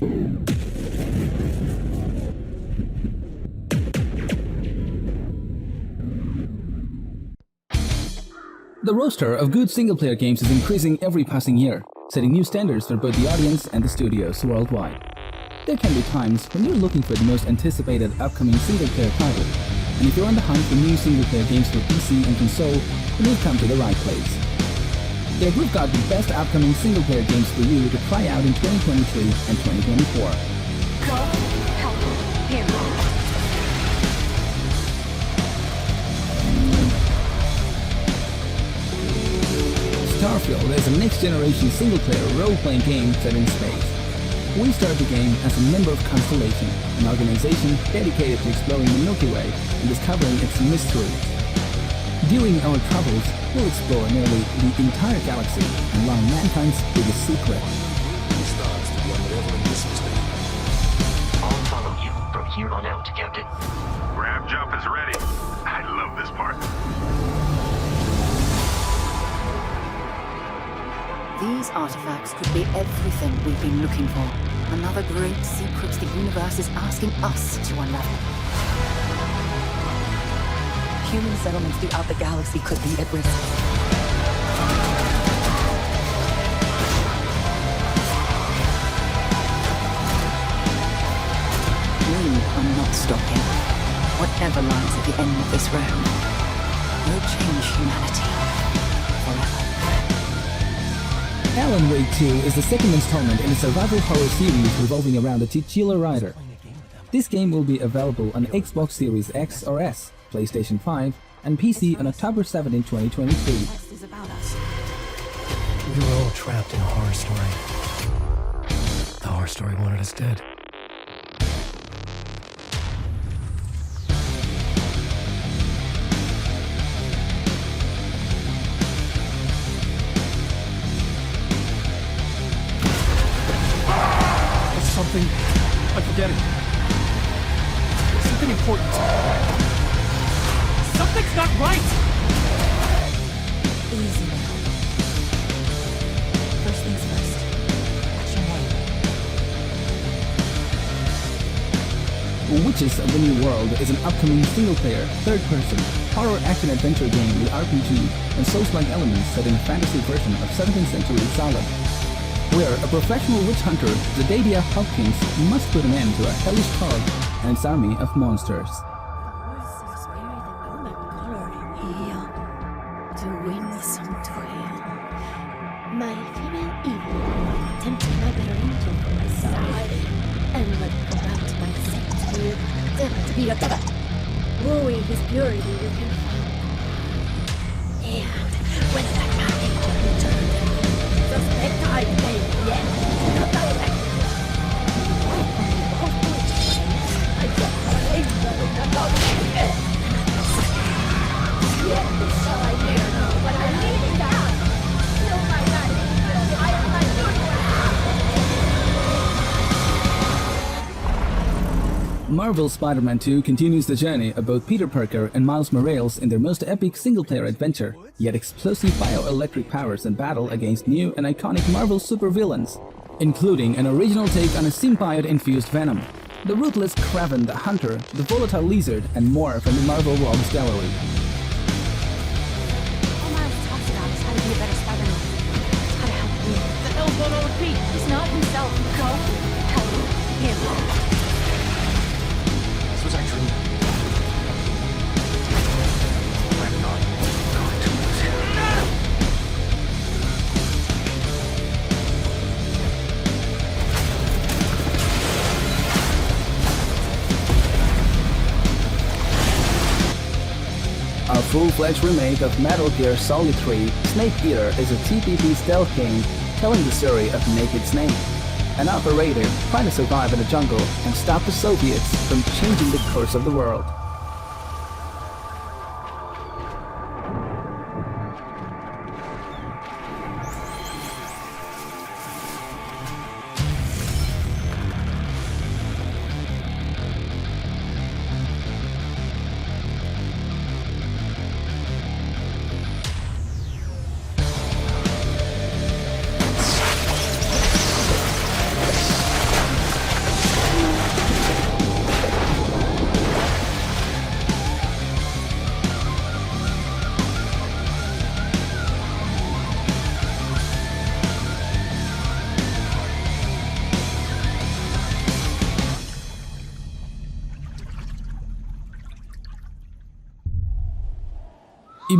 The roster of good single-player games is increasing every passing year, setting new standards for both the audience and the studios worldwide. There can be times when you're looking for the most anticipated upcoming single-player title, and if you're on the hunt for new single-player games for PC and console, then you've come to the right place. Here we've got the best upcoming single-player games for you to try out in 2023 and 2024. Go, help him. Starfield is a next-generation single-player role-playing game set in space. We start the game as a member of Constellation, an organization dedicated to exploring the Milky Way and discovering its mysteries. During our travels, we'll explore nearly the entire galaxy and learn mankind's biggest secret. I'll follow you from here on out, Captain. Grab jump is ready. I love this part. These artifacts could be everything we've been looking for. Another great secret the universe is asking us to unravel. Human settlements throughout the galaxy could be at risk. We are not stopping. Whatever lies at the end of this road will change humanity forever. Alan Wake 2 is the second installment in a survival horror series revolving around a titular rider. This game will be available on Xbox Series X or S, PlayStation 5, and PC on October 17, 2023. We were all trapped in a horror story. The horror story wanted us dead. Something I'm forgetting. Something important. Something's not right! Easy now. First things first. What's your name? Witches of the New World is an upcoming single-player, third-person, horror action-adventure game with RPG and Souls-like elements set in a fantasy version of 17th century Salem. Where a professional witch hunter, Zedadia Hopkins, must put an end to a hellish cult and its army of monsters. To win some toil. My female evil tempted my better angel for my side, and would corrupt my sex with to be a devil, wooing his purity with him. And when that bad angel returned, suspect I may yet. I get an angel with the dog. Yet shall I dare know, but I'm leaving the house. No, my God, I am my good. Marvel Spiderman 2 continues the journey of both Peter Parker and Miles Morales in their most epic single-player adventure, yet explosive bioelectric powers and battle against new and iconic Marvel supervillains, including an original take on a symbiote-infused Venom, the ruthless Kraven the Hunter, the volatile Lizard, and more from the Marvel Rogues Gallery. All Miles talks about is how to be a better Spider-Man. He's gotta help me. The hell's going on with Pete? He's not himself. Go help him. This was our dream. I'm not going to lose him. A full-fledged remake of Metal Gear Solid 3, Snake Eater is a TPP stealth game telling the story of Naked Snake, an operator trying to survive in the jungle and stop the Soviets from changing the course of the world.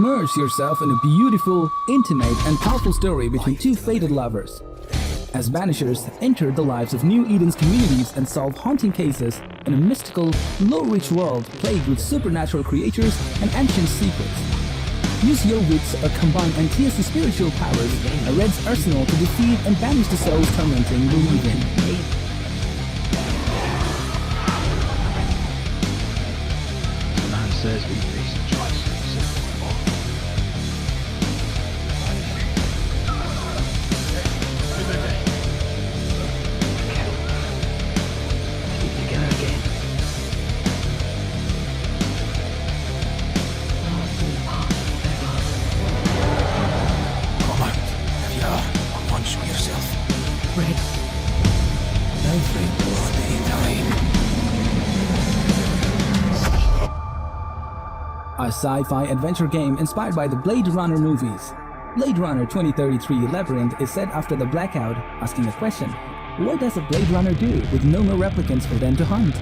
Immerse yourself in a beautiful, intimate, and powerful story between two fated lovers. As vanishers, enter the lives of New Eden's communities and solve haunting cases in a mystical, low-reach world plagued with supernatural creatures and ancient secrets. Use your wits or combine Antias' spiritual powers, a Red's arsenal to defeat and banish the souls tormenting the Legion. Man says we face the choice. A sci-fi adventure game inspired by the Blade Runner movies. Blade Runner 2033 Labyrinth is set after the blackout, asking a question: what does a Blade Runner do with no more replicants for them to hunt?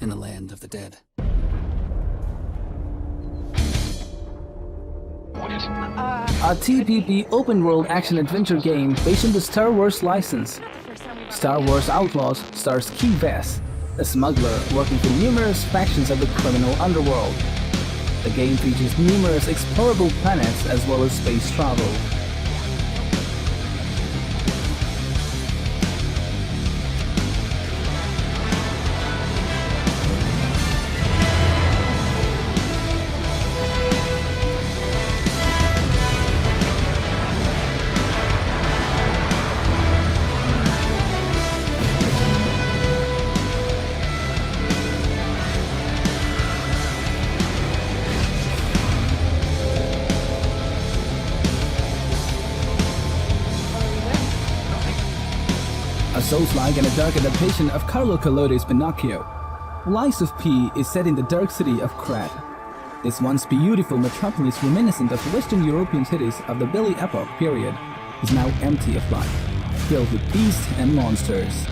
In the land of the dead. A TPP open-world action-adventure game based on the Star Wars license. Star Wars Outlaws stars Key Vess, a smuggler working for numerous factions of the criminal underworld. The game features numerous explorable planets as well as space travel. A Souls-like and a dark adaptation of Carlo Collodi's Pinocchio. Lies of P is set in the dark city of Krat. This once beautiful metropolis reminiscent of Western European cities of the Billy Epoch period is now empty of life, filled with beasts and monsters.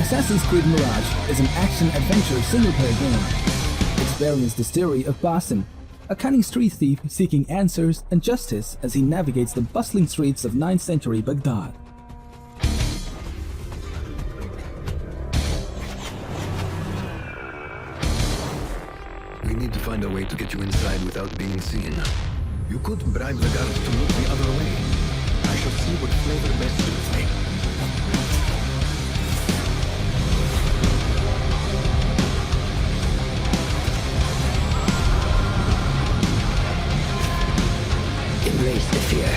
Assassin's Creed Mirage is an action-adventure single-player game. Experience the story of Basim, a cunning street thief seeking answers and justice as he navigates the bustling streets of 9th century Baghdad. We need to find a way to get you inside without being seen. You could bribe the guards to look the other way. I shall see what flavor best suits me. Embrace the fear.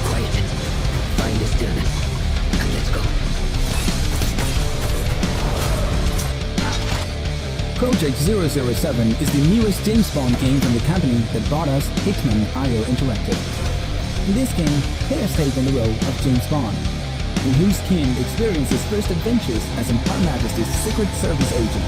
Quiet it. Find the stillness. And let's go. Project 007 is the newest James Bond game from the company that bought us Hitman IO Interactive. In this game, players take on the role of James Bond, in whose King experiences his first adventures as Her Majesty's Secret Service agent.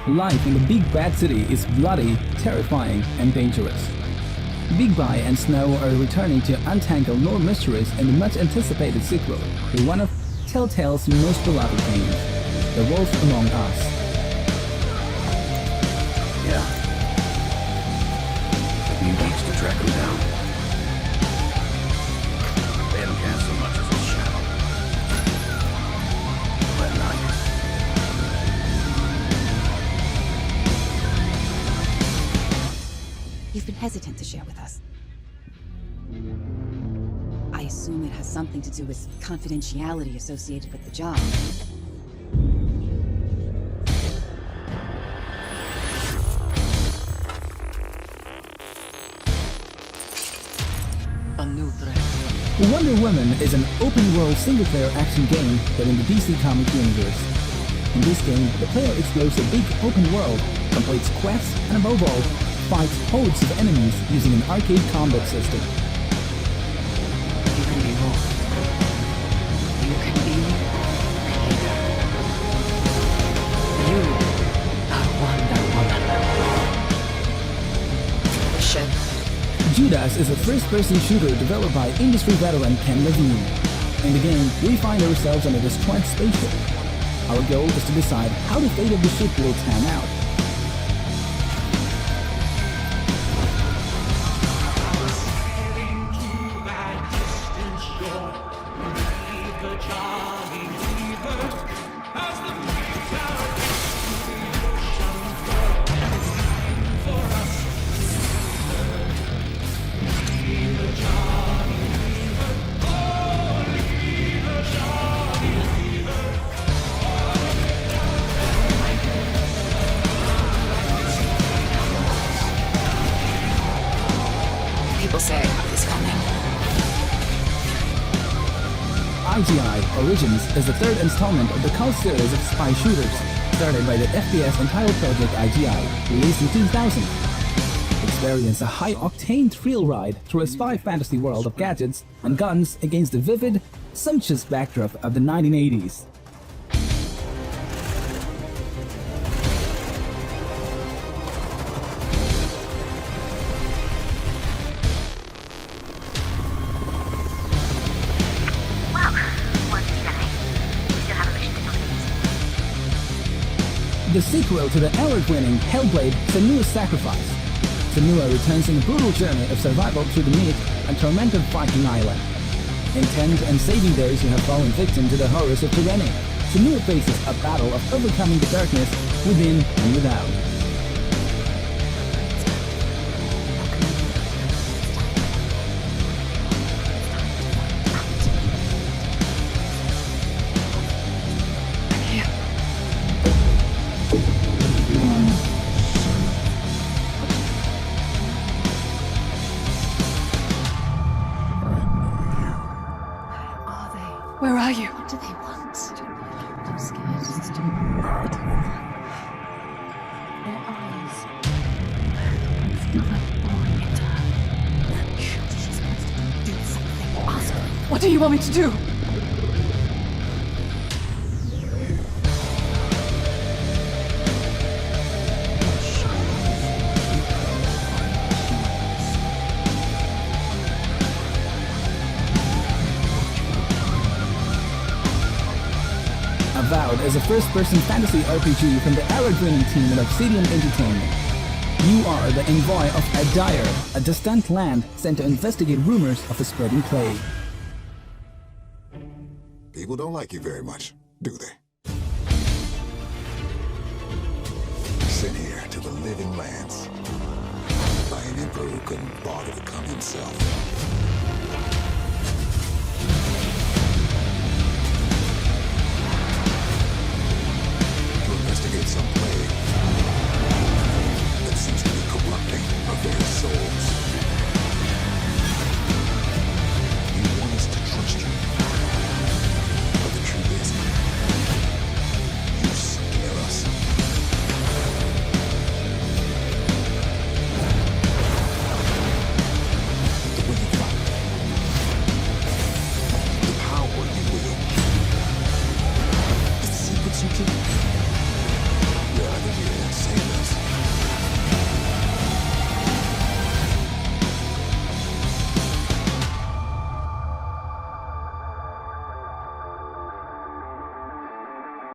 Life in the Big Bad City is bloody, terrifying, and dangerous. Big Bye and Snow are returning to untangle more mysteries in the much-anticipated sequel to one of Telltale's most beloved games, The Wolf Among Us. Yeah. Took me weeks to track him down. care so much as a shadow. But not you. You've been hesitant to share with us. I assume it has something to do with confidentiality associated with the job. A new threat. Wonder Woman is an open-world single-player action game set in the DC comic universe. In this game, the player explores a big open world, completes quests, and above all, fights hordes of enemies using an arcade combat system. You can be more. You can be bigger. You are Wonder Woman. Shit. Judas is a first-person shooter developed by industry veteran Ken Levine. In the game, we find ourselves on a destroyed spaceship. Our goal is to decide how the fate of the ship will pan out. People say it's coming. IGI Origins is the third installment of the cult series of spy shooters, started by the FPS and title project IGI, released in 2000. Experience a high-octane thrill ride through a spy fantasy world of gadgets and guns against the vivid, sumptuous backdrop of the 1980s. The sequel to the award-winning Hellblade, Senua's Sacrifice. Senua returns in a brutal journey of survival through the meat and tormented Viking Island. Intent on saving those who have fallen victim to the horrors of tyranny, Senua faces a battle of overcoming the darkness within and without. Where are you? What do they want? I'm scared. Their eyes. It's not born into her. She's supposed to do something. Ask her. What do you want me to do? Avowed as a first-person fantasy RPG from the award-winning team at Obsidian Entertainment. You are the envoy of Adair, a distant land sent to investigate rumors of a spreading plague. People don't like you very much, do they? Sent here to the living lands by an emperor who couldn't bother to come himself.